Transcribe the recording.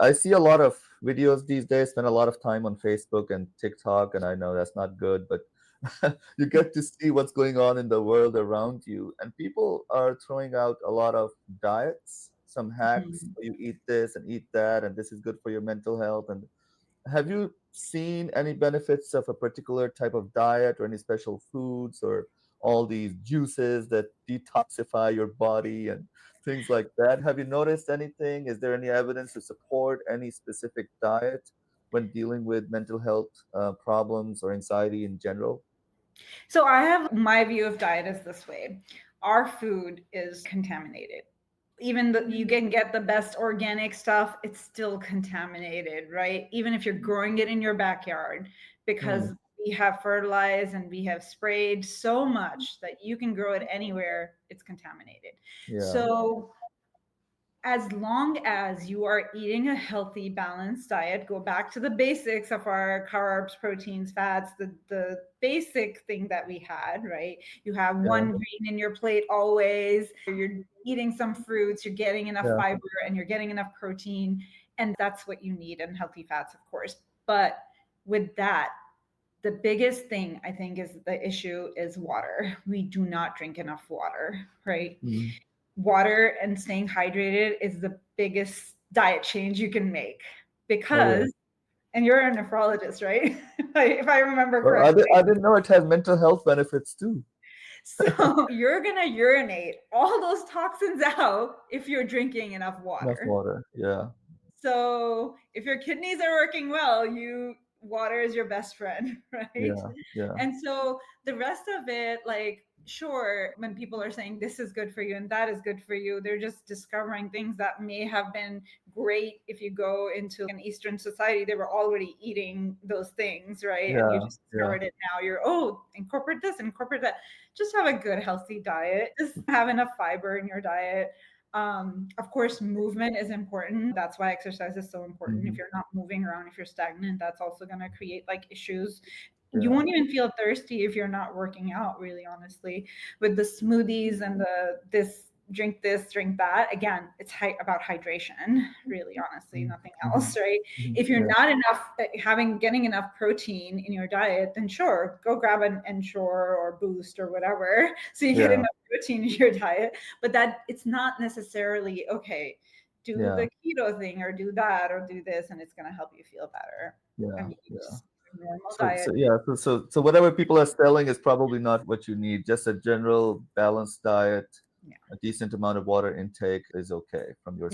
I see a lot of videos these days, spend a lot of time on Facebook and TikTok, and I know that's not good, but you get to see what's going on in the world around you. And people are throwing out a lot of diets, some hacks. Mhm. You eat this and eat that, and this is good for your mental health. And have you seen any benefits of a particular type of diet or any special foods or all these juices that detoxify your body and things like that? Have you noticed anything? Is there any evidence to support any specific diet when dealing with mental health problems or anxiety in general? So I have my view of diet is this way. Our food is contaminated. Even though you can get the best organic stuff, it's still contaminated, right? Even if you're growing it in your backyard, Hmm. because we have fertilized and we have sprayed so much that you can grow it anywhere, it's contaminated. Yeah. So as long as you are eating a healthy, balanced diet, go back to the basics of our carbs, proteins, fats, the basic thing that we had, right? You have Yeah. one green in your plate always, you're eating some fruits, you're getting enough Yeah. fiber, and you're getting enough protein. And that's what you need, and healthy fats, of course. But with that, the biggest thing I think is the issue is water. We do not drink enough water, right? Mhm. Water and staying hydrated is the biggest diet change you can make Oh, yeah. because, and you're a nephrologist, right? If I remember Well, correctly. I didn't know it has mental health benefits too. So you're going to urinate all those toxins out if you're drinking enough Enough water. water. Yeah. So if your kidneys are working well, you water is your best friend, right? Yeah. Yeah. And so the rest of it, like, sure, when people are saying this is good for you and that is good for you, they're just discovering things that may have been great if you go into an Eastern society. They were already eating those things, right? And you Yeah. just Yeah. discovered it now. You're, oh, incorporate this, incorporate that. Just have a good, healthy diet. Just have enough fiber in your diet. Of course, movement is important. That's why exercise is so important. If Mhm. you're not moving around, if you're stagnant, that's also going to create like issues. You Yeah. won't even feel thirsty if you're not working out, really, honestly. With the smoothies and the this, drink that. Again, it's about hydration, really, honestly, Mhm. nothing Mhm. else, right? Mhm. If you're Yeah. not enough getting enough protein in your diet, then sure, go grab an Ensure or Boost or whatever, so you get Yeah. enough protein in your diet. But that it's not necessarily okay. Do Yeah. the keto thing or do that or do this, and it's going to help you feel better. I Yeah. mean, Yeah. just a normal So diet. yeah, so whatever people are selling is probably not what you need. Just a general balanced diet, Yeah. a decent amount of water intake is okay from your